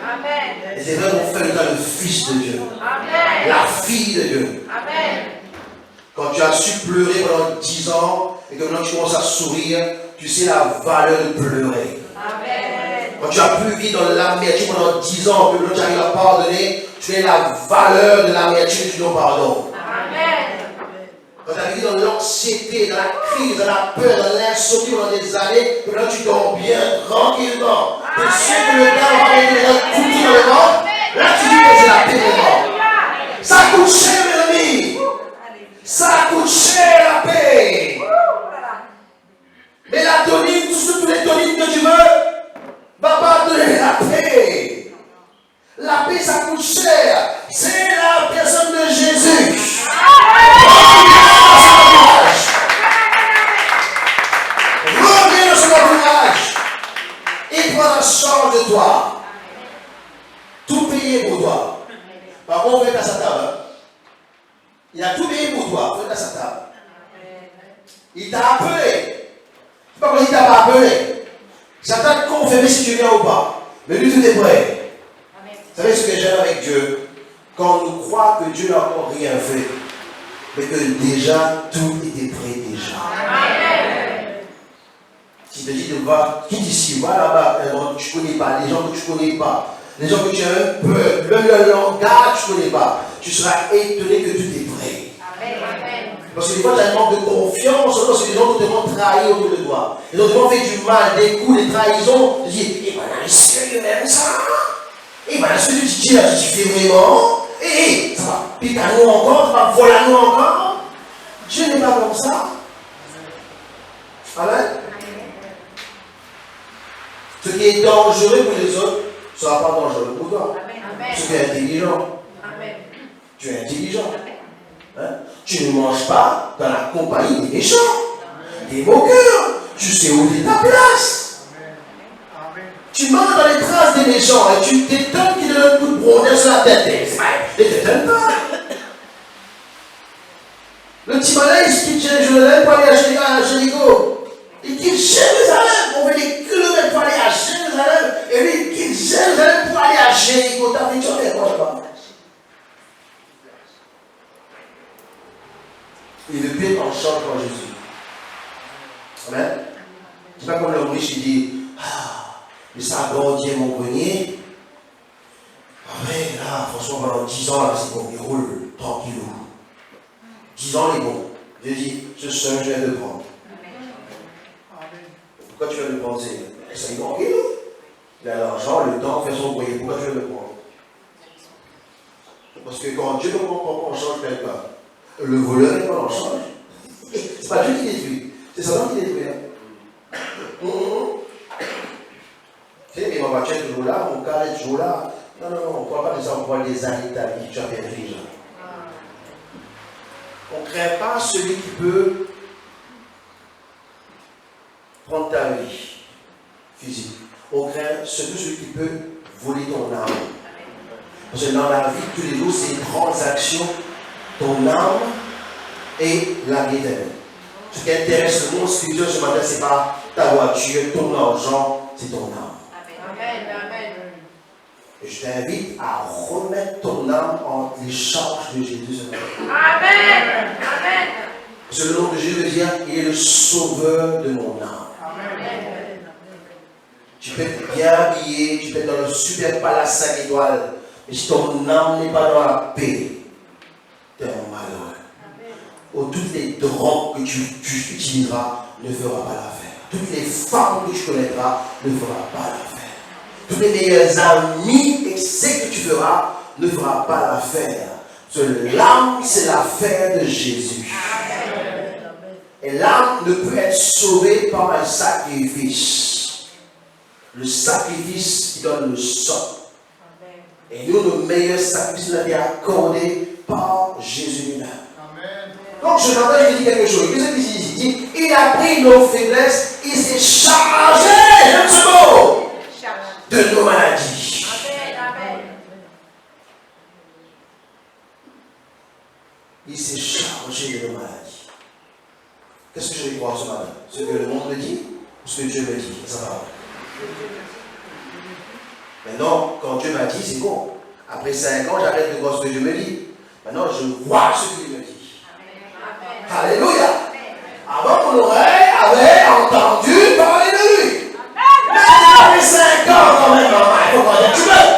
Speaker 2: Amen.
Speaker 1: Les épreuves vont faire de toi le fils de Dieu.
Speaker 2: Amen.
Speaker 1: La fille de Dieu.
Speaker 2: Amen.
Speaker 1: Quand tu as su pleurer pendant 10 ans et que maintenant tu commences à sourire, tu sais la valeur de pleurer.
Speaker 2: Amen.
Speaker 1: Quand tu as pu vivre dans l'amertume pendant 10 ans, que maintenant tu arrives à pardonner, tu sais la valeur de l'amertume et du non-pardon.
Speaker 2: Amen.
Speaker 1: Quand tu as vécu dans l'anxiété, dans la crise, dans la peur, dans l'insomnie pendant des années, que maintenant tu dors bien, tranquillement. Tu sais que le gars va aller dans le couteau dans le ventre, là tu dis que c'est la paix de mort. Ça coûte cher, mes amis. Ça coûte cher la paix. Mais la tonique, tous les toniques que tu veux, va pas te donner la paix. La paix, ça coûte cher. C'est la personne de Jésus. Reviens dans son entourage. Il prend la charge de toi. Tout payé pour toi. Par contre, on fait à sa table. Il a tout payé pour toi. Fais à sa table. Il t'a appelé. C'est pas comme s'il ne t'a pas appelé. Ça t'a confirmé si tu viens ou pas. Mais lui, tout est prêt. Vous savez ce que j'aime avec Dieu? Quand on croit que Dieu n'a encore rien fait, mais que déjà tout était prêt déjà. S'il te dit de voir, quitte ici, va là-bas, tu ne connais pas, les gens que tu ne connais pas, les gens que tu as un peu, même le langage que tu ne connais pas, tu seras étonné que tout est prêt. Parce que des fois, tu as un manque de confiance, parce que les gens te trahi autour de toi. Les gens te fait du mal, des coups, des trahisons. Tu dis, et voilà, est-ce que Dieu aime ça? Et voilà, est-ce que tu dis là, tu fais vraiment? Et ça va piquer à nous encore, ça va voler à nous encore. Dieu n'est pas comme ça. Amen. Ce qui est dangereux pour les autres ne sera pas dangereux pour toi. Parce que tu es intelligent. Tu es intelligent. Hein? Tu ne manges pas dans la compagnie des méchants. qualité mon cœur. Je sais où est ta place. Tu marches dans les traces des méchants et tu t'étonnes qu'ils donnent un coup de bronzage sur la tête. Ne t'étonne pas. Le petit malin, il quitte Jérusalem pour aller à Jéricho. Il quitte Jérusalem. On fait des kilomètres pour aller à Jérusalem. Et lui, il quitte Jérusalem pour aller à Jéricho. T'as fait tu quoi là-bas? Et le pire en change en Jésus. Amen. C'est pas comme l'homme riche qui dit mais ça agrandit mon grenier. Après, là, franchement, pendant 10 ans, là, c'est bon, il roule tranquillou. 10 ans, il est bon. Dieu dit, ce seul, je viens de le prendre. Pourquoi tu viens de le prendre? C'est tranquille. Il a l'argent, le temps, fait son bruit. Pourquoi tu viens de le prendre? Parce que quand Dieu nous prend, on change quelqu'un. Le voleur n'est pas en change. C'est pas Dieu qui détruit, c'est Satan qui détruit. Tu sais, mais ma voiture est toujours là, mon car est toujours là. Non, on ne parle pas de ça, on parle des années de ta vie que tu as perdu déjà. On ne craint pas celui qui peut prendre ta vie physique. On craint celui qui peut voler ton âme. Parce que dans la vie de tous les jours, c'est une transaction, ton âme et la vie éternelle. Ce qui intéresse le monde spirituel ce matin, ce n'est pas ta voiture, ton argent, c'est ton âme.
Speaker 2: Amen. Amen.
Speaker 1: Et je t'invite à remettre ton âme en les charges de Jésus ce matin.
Speaker 2: Amen. Amen.
Speaker 1: Parce que le nom de Jésus veut dire qu'il est le sauveur de mon âme.
Speaker 2: Amen.
Speaker 1: Tu peux être bien habillé, tu peux être dans le super palace 5 étoiles, mais si ton âme n'est pas dans la paix, tu es un malheureux. Ou toutes les drogues que tu utiliseras ne fera pas l'affaire. Toutes les femmes que tu connaîtras ne fera pas l'affaire. Tous les meilleurs amis et ce que tu feras ne fera pas l'affaire. Parce que l'âme, c'est l'affaire de Jésus. Et l'âme ne peut être sauvée par un sacrifice. Le sacrifice qui donne le sang. Et nous, nos meilleurs sacrifices ont été accordés par Jésus lui-même. Donc je m'entends, je dis quelque chose. Qu'est-ce qu'il dit? Il a pris nos faiblesses, il s'est chargé, j'aime ce mot, de nos maladies.
Speaker 2: Amen.
Speaker 1: Il s'est chargé de nos maladies. Qu'est-ce que je vais croire ce matin? Ce que le monde me dit ou ce que Dieu me dit? Ça va. Maintenant, quand Dieu m'a dit, c'est bon. Après 5 ans, j'arrête de voir ce que Dieu me dit. Maintenant, je vois ce qu'il me dit. Alléluia. Avant, mon oreille avait entendu parler de lui. Mais après 5 ans, quand même, maman, il faut qu'on tu veux.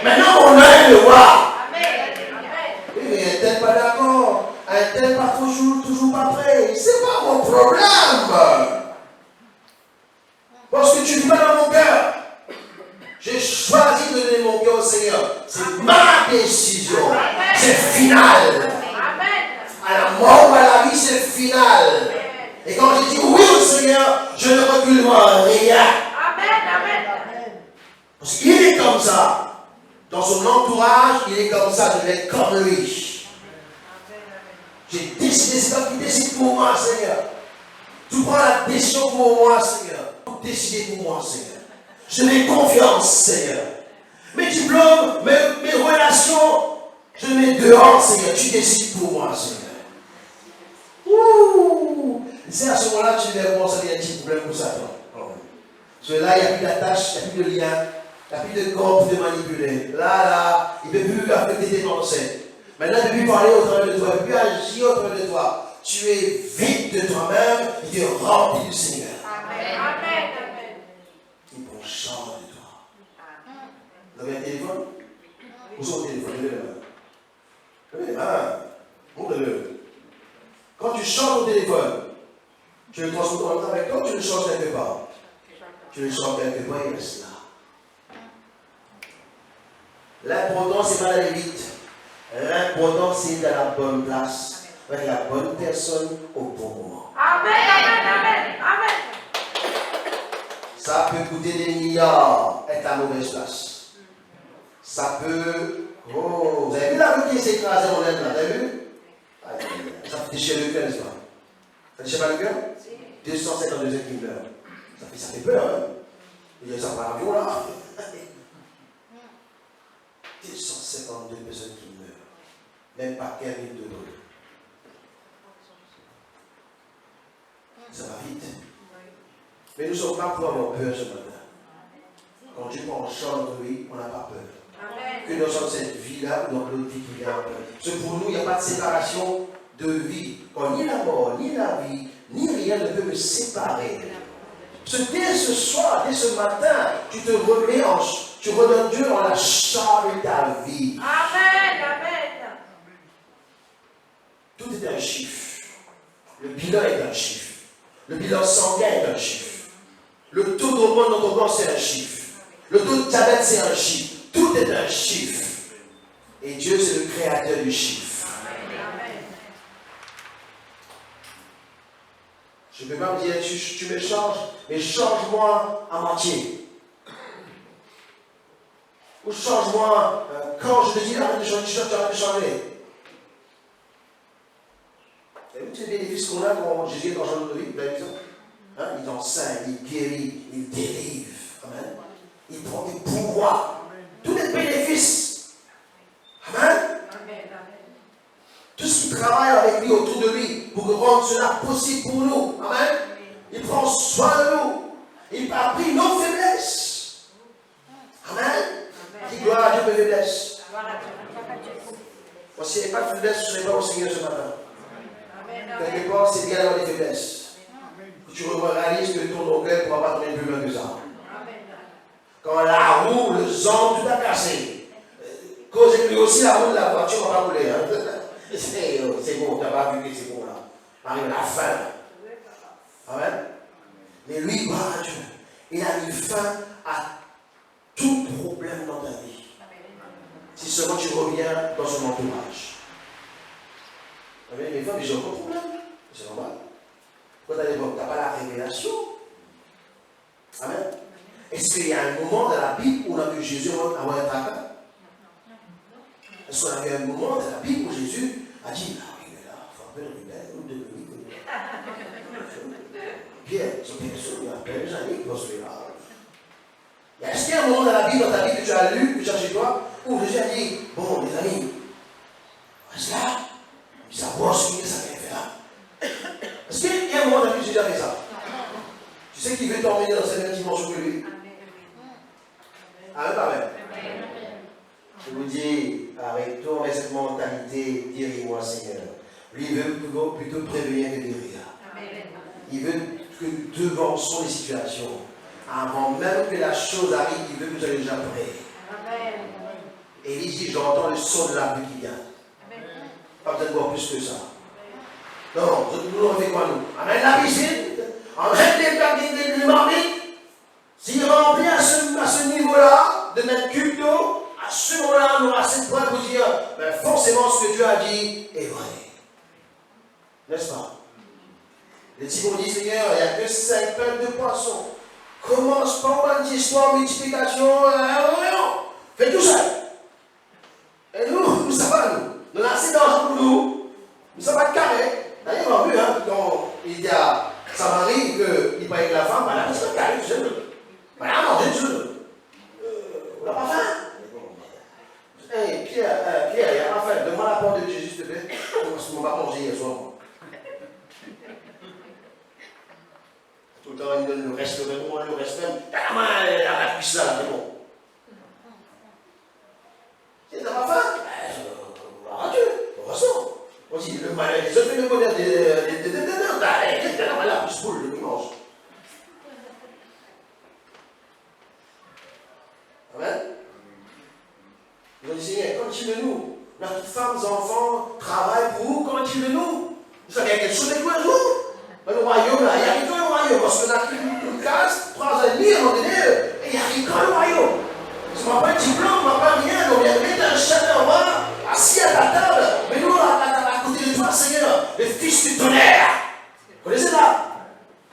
Speaker 1: Maintenant, mon œil le voit. Oui, mais un tel pas d'accord. Un tel pas toujours pas prêt. C'est pas mon problème. Parce que tu vis pas dans mon cœur. J'ai choisi de donner mon cœur au Seigneur. C'est ma décision. C'est final. À la mort ou à la vie, c'est final. Et quand je dis oui au Seigneur, je ne recule moi rien. Parce qu'il est comme ça. Dans son entourage, il est comme ça. Je vais être comme lui. J'ai décidé, c'est toi qui décides pour moi, Seigneur. Tu prends la décision pour moi, Seigneur. Tu décides pour moi, Seigneur. Je mets confiance, Seigneur. Mes diplômes, mes relations, je mets dehors, Seigneur. Tu décides pour moi, Seigneur. Ouh! C'est à ce moment-là que tu vas voir ça, il y a un petit problème pour Satan. Parce que là, il n'y a plus d'attache, il n'y a plus de lien, il n'y a plus de corps pour te manipuler. Là, il ne peut plus affecter tes pensées. Maintenant, il ne peut plus parler au travers de toi, il ne peut plus agir au travers de toi. Tu es vide de toi-même, tu es rempli du Seigneur.
Speaker 2: Amen.
Speaker 1: Il prend charge de toi. Vous avez un téléphone? Où sont vos téléphones? Levez les mains. Montre-le. Quand tu changes ton téléphone, tu le transportes en même temps avec toi ou tu le changes quelque part? Tu le changes quelque part, il reste là. L'important, c'est pas d'aller vite. L'important, c'est d'être à la bonne place, avec la bonne personne au bon moment.
Speaker 2: Amen.
Speaker 1: Ça peut coûter des milliards, être à la mauvaise place. Ça peut... Oh, vous avez vu la route qui s'est écrasée en l'aide là, vous avez vu? Ça fait déchirer le cœur, n'est-ce pas? Ça déchire pas le cœur? 252 qui meurent. Ça fait peur, hein? Il y a ça par avion là. 252 personnes qui meurent. Même pas 15 000 de l'eau. Ça va vite. Mais nous ne sommes pas pour avoir peur ce matin. Quand Dieu prend en charge de lui, on n'a pas peur.
Speaker 2: Amen.
Speaker 1: Que nous sommes cette vie-là ou dans l'autre vie qui vient après. Parce que pour nous, il n'y a pas de séparation de vie. Quand ni la mort, ni la vie, ni rien ne peut me séparer. Parce que dès ce soir, dès ce matin, tu te remets tu redonnes Dieu en la charge de ta vie.
Speaker 2: Amen. Amen.
Speaker 1: Tout est un chiffre. Le bilan est un chiffre. Le bilan sanguin est un chiffre. Le taux d'hormones dans ton corps, c'est un chiffre. Le taux de diabète, c'est un chiffre. Tout est un chiffre. Et Dieu, c'est le créateur du chiffre.
Speaker 2: Amen.
Speaker 1: Je ne peux pas me dire, tu me changes, mais change-moi à moitié. Ou change-moi quand je te dis arrête de changer, tu arrêtes de changer. Vous avez vu tous les bénéfices qu'on a quand Jésus est dans notre vie, vous avez vu ça? Hein? Il enseigne, il guérit, il délivre. Amen. Il prend des pouvoirs. Tous les bénéfices. Amen. Tout ce qui travaille avec lui, autour de lui, pour rendre cela possible pour nous. Amen. Il prend soin de nous. Il a pris nos faiblesses. Amen. Dis gloire à Dieu pour les faiblesses. Moi, s'il n'y avait pas de faiblesse, je ne serais pas au Seigneur ce matin. Quelque part, c'est bien d'avoir des faiblesses. Tu réalises que ton orgueil ne pourra pas tomber plus loin que ça. Quand la roue, le zone, tout a cassé. Cause lui aussi la roue de la voiture, on va pas rouler. Hein? C'est bon, tu n'as pas vu que c'est bon là. Arrive la fin. Amen. Mais lui, gloire à Dieu, il a mis fin à tout problème dans ta vie. Si seulement tu reviens dans son entourage. Les femmes, j'ai encore problème. C'est normal. Pourquoi tu n'as pas la révélation? Amen. Est-ce qu'il y a un moment dans la Bible où on a vu Jésus avoir un tracas? Est-ce qu'on a vu un moment dans la Bible où Jésus a dit ah oui, mais là, il faut un peu de rebelle ou de lui. Pierre, c'est bien sûr, il y a plein d'années pour celui-là. Est-ce qu'il y a un moment dans la Bible, dans ta vie, que tu as lu, que tu as chez toi, où Jésus a dit bon, les amis, reste là. Ça va souligner ça vient faire là. Est-ce qu'il y a un moment dans la vie que j'ai déjà fait ça? Tu sais qu'il veut t'emmener dans cette même dimension que lui? Amen, amen. Je vous dis, avec toi, avec cette mentalité, dirige-moi, Seigneur. Lui, il veut plutôt prévenir que guérir. Il veut que nous devançons les situations. Avant même que la chose arrive, il veut que nous soyons déjà prêts. Et il dit, j'entends le son de la pluie qui vient. Pas besoin de voir plus que ça. Non, nous on fait quoi nous? Amène la piscine, amène les marmites. S'il remplit à ce niveau-là, de mettre cube d'eau, à ce moment-là, on aura cette pointe pour dire, ben forcément ce que Dieu a dit est vrai. N'est-ce pas? Les types dit, Seigneur, il n'y a que 5 pains de poisson. Commence par une histoire, multiplication, non. Fais tout seul. Et nous savons, nous. Nous avons assez d'argent pour nous. Nous sommes pas de carré. D'ailleurs, on a vu, hein, quand il dit à Samarie qu'il parlait avec la femme, elle a pas de carré, tu sais. Elle a mangé, tu sais. On n'a pas faim. Hey, Pierre, il n'y a pas faim. Demande la porte de Jésus, s'il te plaît. Parce qu'on va manger hier soir. Tout le temps, il donne le reste, le reste même. La cuisse là, c'est bon. Tu n'as pas faim? Dieu, heureusement. On dit le malheur, je fais le bonheur la pousse boule le dimanche. Amen. Nous disons, Seigneur, continue-nous. La petite femme, les enfants, travaillent pour vous, continue-nous. Vous savez, il y a quelque chose de tous les jours. Le royaume, là, il y a rien le royaume. Parce qu'on a une case, 3 ans et demi, à un moment donné, et il y a rien le royaume. Ce n'est pas un diplôme, ce n'est pas rien. Donc, il y a mettre un chef en bas, assis à la table. Mais nous, à côté de toi, Seigneur, le fils du tonnerre. Vous connaissez ça?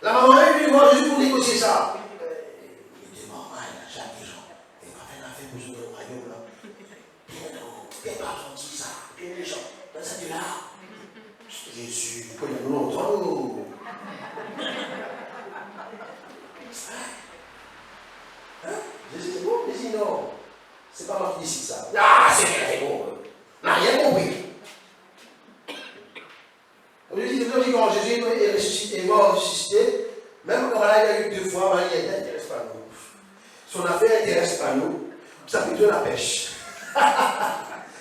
Speaker 1: La maman est venue voir Jésus pour négocier ça. Il dit, maman, il a jamais dit, il m'a fait l'affaire pour jouer au royaume, là. Bien pas gentil, ça. Bien méchant. Dans ça, tu là. Jésus, nous connaissons longtemps, nous. insister. Même quand on a eu 2 fois, il n'intéresse pas nous. Son affaire n'intéresse pas nous. Ça fait plutôt la pêche.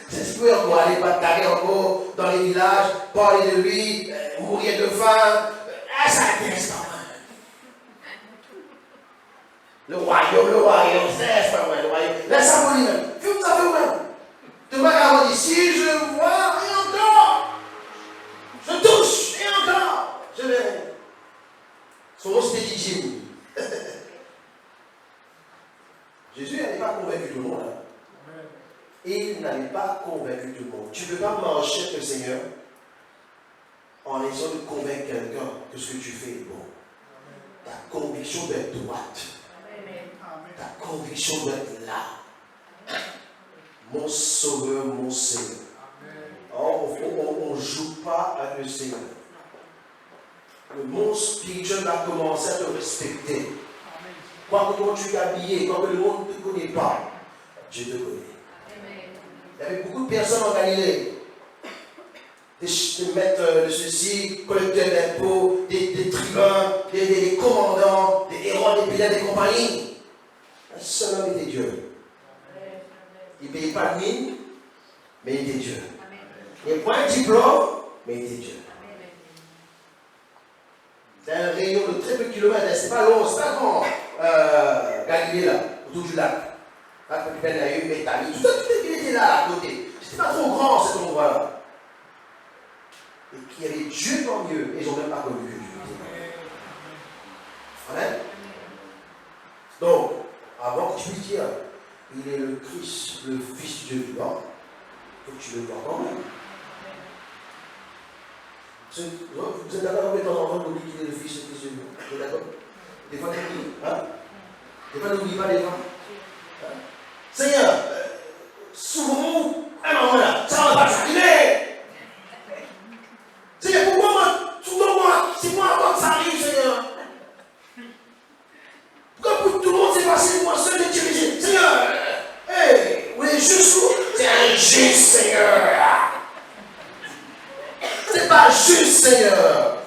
Speaker 1: C'est ce qu'on peut aller batailler encore dans les villages, parler de lui, mourir de faim. Ça n'intéresse pas moi. Le royaume, c'est pas moi, le royaume. Laisse ça pour lui-même. Fume ça pour moi. Tu m'as dit, si je vois, et encore, je touche, et encore, je verrai. Son nom c'était Didier. Jésus n'avait pas convaincu tout le monde. Hein. Il n'avait pas convaincu tout le monde. Tu ne peux pas marcher avec le Seigneur en essayant de convaincre quelqu'un que ce que tu fais est bon. Ta conviction doit être droite. Ta conviction doit être là. Mon Sauveur, mon Seigneur. On ne joue pas avec le Seigneur. Le monde spirituel va commencer à te respecter. Quand tu es habillé, quand le monde ne te connaît pas, Dieu te connaît. Il y avait beaucoup de personnes en Galilée. Des maîtres de ceci, collecteurs d'impôts, des tribuns, des commandants, des héros, des pilotes, des compagnies. Un seul homme était Dieu. Il ne payait pas de mine, mais il était Dieu. Il n'avait pas un diplôme, mais il était Dieu. C'est un rayon de très peu de kilomètres, c'est pas long, c'est pas grand. Galilée là, autour du lac. Là, il y a eu Béthanie, tout il était là à côté. C'était pas trop grand cet endroit-là. Et qu'il y avait Dieu tant mieux, et ils n'ont même pas connu que Dieu. Amen. Donc, avant que tu puisses dire, il est le Christ, le Fils de Dieu vivant, il faut que tu le vois quand même. Vous êtes d'accord avec de temps en temps qu'on dit qu'il est le Fils de Dieu vivant? Vous êtes d'accord? Des fois, on dit, hein? Des fois, n'oublie pas des fois. Hein? Seigneur, souvent, à un moment là, ça ne va pas s'arriver. Seigneur, pourquoi moi, souvent moi, c'est moi avant que ça arrive, Seigneur? Pourquoi pour tout le monde c'est passé, moi seul de diriger? Seigneur, hey, vous êtes juste vous? C'est injuste, Seigneur. C'est pas juste, Seigneur.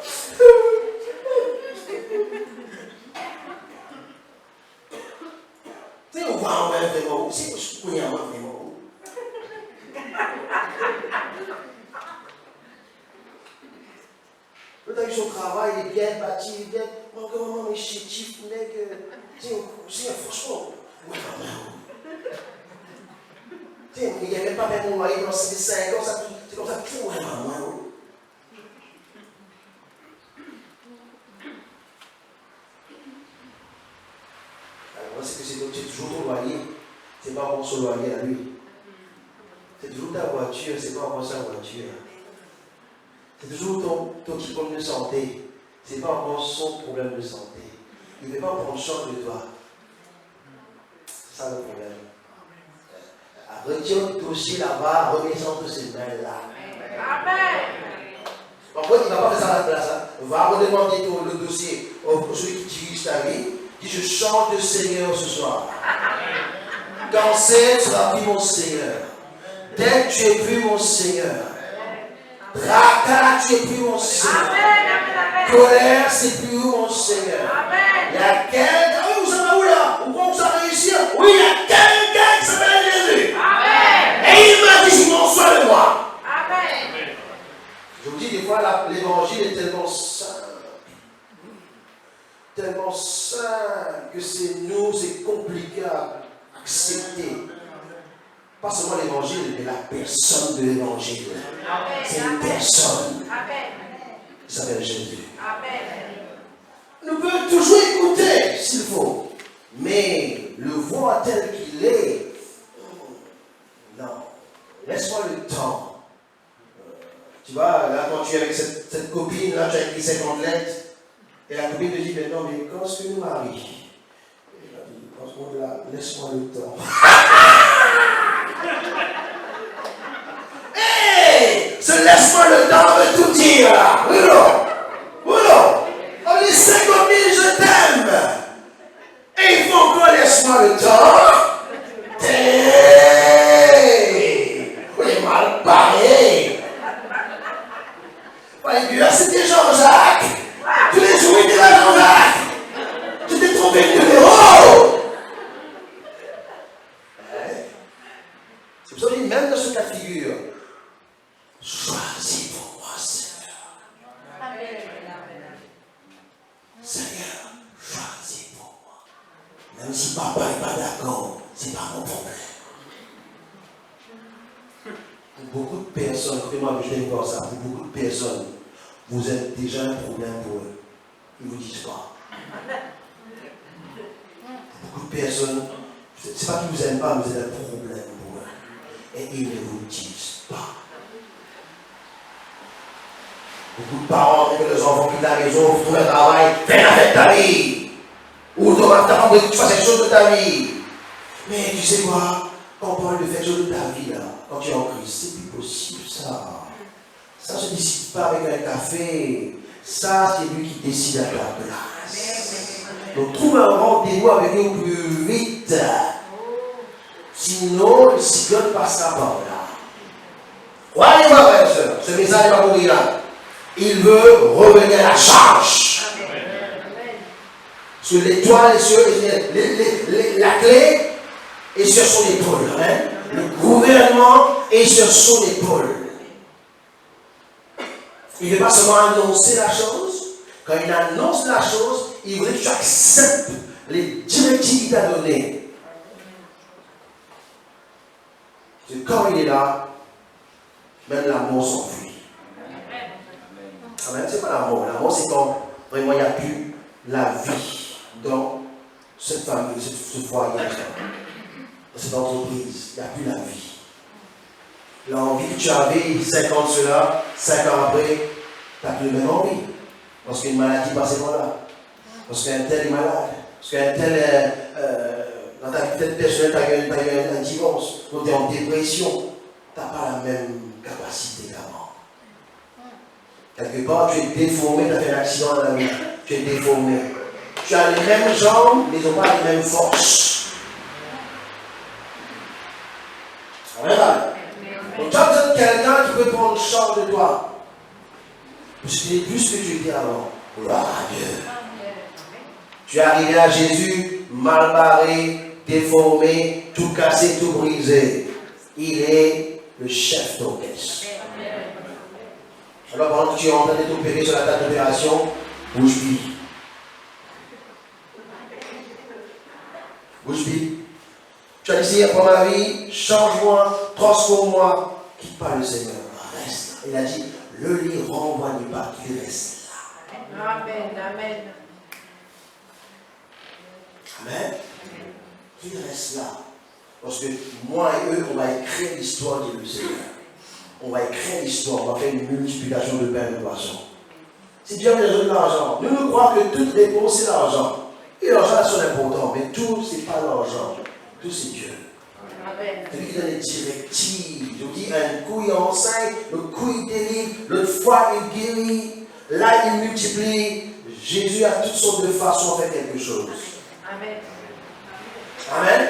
Speaker 1: Tu sais, on voit en même vraiment où? C'est je connais en même vraiment où? L'autre a eu son travail, il est bien bâti, il est bien. Mon gars, maman, mais chétif, mec. C'est franchement. Ouais, tu sais, il n'y a même pas même mon mari pendant 5 ans, c'est comme ça, tout, ouais, maman. C'est que c'est toujours ton loyer, c'est pas encore son loyer à lui. C'est toujours ta voiture, c'est pas encore sa voiture. C'est toujours ton petit problème de santé, c'est pas encore son problème de santé. Il ne veut pas prendre soin de toi. C'est ça le problème. Retire le dossier là-bas, remets ça entre ses mains là. Amen. Par contre, il ne va pas faire ça à la place. Hein. Va redemander le dossier au celui qui dirige ta vie. Dis, je chante le Seigneur ce soir. Cancer sera plus mon Seigneur. Dette, tu es plus mon Seigneur. Tracas, tu es plus mon Seigneur. Colère, c'est plus mon Seigneur. Il y a quelqu'un, vous savez où là? Où vous allez réussir? Oui, il y a quelqu'un qui s'appelle Jésus. Et il m'a dit, je m'en sois de moi. Je vous dis, des fois, l'évangile est tellement simple que c'est compliqué à accepter. Pas seulement l'évangile, mais la personne de l'évangile. C'est une personne. Il s'appelle Jésus. Nous pouvons toujours écouter s'il faut, mais le voir tel qu'il est, non. Laisse-moi le temps. Tu vois, là, quand tu es avec cette copine, là, tu as écrit 50 lettres. Et la copine te dit, mais non, mais quand est-ce que nous marions? Et elle a dit, franchement, là, laisse-moi le temps. Hé! Se laisse-moi le temps de tout dire, là. Oui, non? Oui, non? On dit 50 000, je t'aime. Et il faut encore laisse-moi le temps. Hé! On est mal barré. Ouais, c'était Jean-Jacques. Tous les jours, il Même si papa n'est pas d'accord, ce n'est pas mon problème. Pour beaucoup de personnes, écoutez-moi, je vais voir ça, pour beaucoup de personnes, vous êtes déjà un problème pour eux. Ils ne vous disent pas. Beaucoup de personnes, ce n'est pas qu'ils ne vous aiment pas, mais vous êtes un problème pour eux. Et ils ne vous disent pas. Beaucoup de parents, avec les enfants quittent la maison, vous trouvez un travail, fais la fête de ta vie. Ou tu fasses quelque chose de ta vie. Mais tu sais quoi, quand on parle de faire quelque chose de ta vie, là, quand tu es en Christ, c'est plus possible ça. Ça ne se décide pas avec un café. Ça, c'est lui qui décide à ta place. Donc trouve un rendez-vous avec lui au plus vite. Sinon, le cigogne passera par là. Croyez-moi, frère et soeur, ce message n'est pas pour dire là. Il veut revenir à la charge. Parce que l'étoile est sur la clé est sur son épaule. Hein? Le gouvernement est sur son épaule. Il ne veut pas seulement annoncer la chose. Quand il annonce la chose, il veut que tu acceptes les directives qu'il t'a données. Parce que quand il est là, même la mort s'enfuit. Amen. C'est pas la mort. La mort, c'est quand vraiment il n'y a plus la vie dans cette famille, ce foyer, dans cette entreprise. Il n'y a plus la vie. L'envie que tu avais 5 ans de cela, 5 ans après, tu n'as plus la même envie. Parce qu'une maladie passait par là. Parce qu'un tel est malade. Parce qu'un tel, dans ta vie personnelle, tu as eu un divorce. Donc tu es en dépression. Tu n'as pas la même capacité qu'avant. Quelque part, tu es déformé, tu as fait un accident dans la vie. Tu es déformé. Tu as les mêmes jambes, mais ils n'ont pas les mêmes forces. Amen. Donc tu as besoin de quelqu'un qui peut prendre charge de toi. Parce que tu n'es plus ce que tu étais avant. Gloire à Dieu. Tu es arrivé à Jésus, mal barré, déformé, tout cassé, tout brisé. Il est le chef d'orchestre. Alors pendant que tu es en train de t'opérer sur la table d'opération, bouge-lui. Bouge-lui. Tu as dit, après ma vie, change-moi, transforme-moi. Quitte pas le Seigneur, reste. Il a dit, le lit renvoie pas, qu'il reste là.
Speaker 2: Amen, amen.
Speaker 1: Amen. Qu'il reste là. Parce que moi et eux, on va écrire l'histoire du Seigneur. On va écrire l'histoire, on va faire une multiplication de pain et de poissons. C'est bien de résoudre l'argent. Nous croyons que toute réponse, c'est l'argent. Et l'argent, c'est important, mais tout, ce n'est pas l'argent. Tout, c'est Dieu. C'est lui qui donne les directives. Je vous dis, un coup, il enseigne, le coup, il délivre, l'autre fois, il guérit, là, il multiplie. Jésus a toutes sortes de façons de faire quelque chose.
Speaker 2: Amen.
Speaker 1: Amen.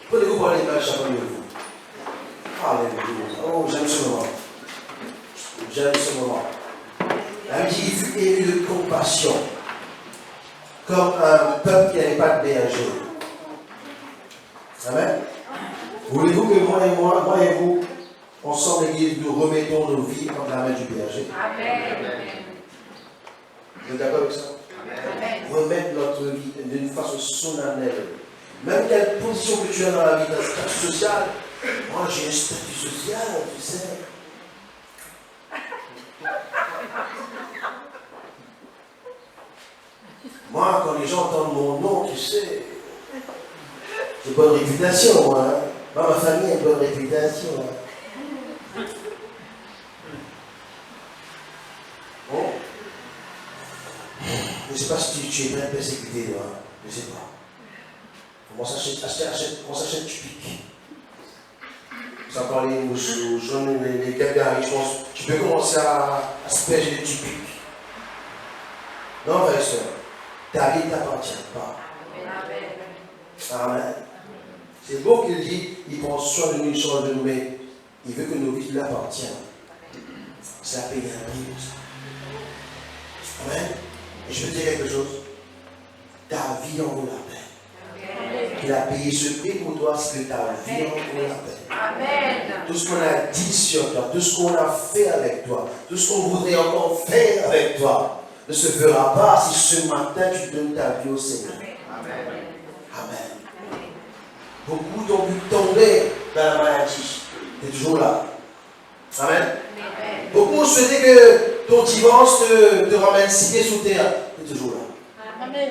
Speaker 1: Prenez-vous par les mains chacun de vous. Alléluia. Oh, j'aime ce moment. J'aime ce moment. La Bible dit, il fut ému de compassion, comme un peuple qui n'avait pas de berger. Amen. Voulez-vous que moi et vous, ensemble, l'Église, nous remettons nos vies entre la main du berger? Amen. Vous êtes d'accord avec ça? Amen. Remettre notre vie d'une façon solennelle. Même quelle position que tu as dans la vie, dans le statut social. Moi, j'ai un statut social, tu sais. Moi, quand les gens entendent mon nom, tu sais, j'ai bonne réputation, hein. Moi, ma famille a une bonne réputation. Hein. Bon. Je ne sais pas si tu es bien persécuté, hein. Je ne sais pas. On s'achète du pic. Ça parle les mouches, les caviars, je pense. Tu peux commencer à asperger du pic. Non, frère et soeur. Ta vie ne t'appartient pas. Amen. C'est beau qu'il dit, il prend soin de nous, il change de nous, mais il veut que nos vies lui appartiennent. C'est à payer un prix pour ça. Amen. Et je veux dire quelque chose. Ta vie en vaut la peine. Il a payé ce prix pour toi, c'est que ta vie en vaut la peine. Amen. Tout ce qu'on a dit sur toi, tout ce qu'on a fait avec toi, tout ce qu'on voudrait encore faire avec toi, ne se fera pas si ce matin tu donnes ta vie au Seigneur.
Speaker 2: Amen.
Speaker 1: Amen. Beaucoup t'ont vu tomber dans la maladie. Tu es toujours là. Amen. Beaucoup ont souhaité que ton divorce te ramène 6 pieds sous terre. Tu es toujours là.
Speaker 2: Amen.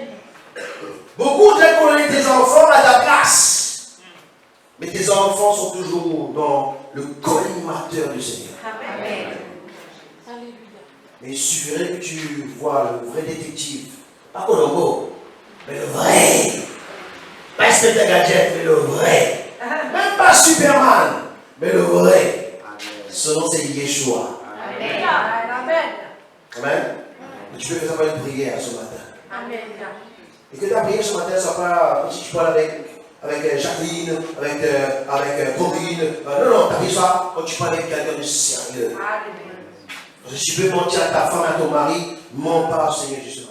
Speaker 1: Beaucoup voudraient connaître tes enfants à ta place. Mais tes enfants sont toujours dans le collimateur du Seigneur.
Speaker 2: Amen.
Speaker 1: Mais il suffirait que tu vois le vrai détective. Pas Colombo, mais le vrai. Pas Inspecteur Gadget, mais le vrai. Même pas Superman, mais le vrai. Son nom c'est Yeshua.
Speaker 2: Amen. Amen.
Speaker 1: Amen. Et tu peux faire ça par une prière ce matin.
Speaker 2: Amen.
Speaker 1: Et que ta prière ce matin ne soit pas comme si tu parles avec Jacqueline, avec Corinne. Non, ta prière soit quand tu parles avec quelqu'un de sérieux. Parce que si tu peux mentir à ta femme, à ton mari, mens pas au Seigneur Jésus.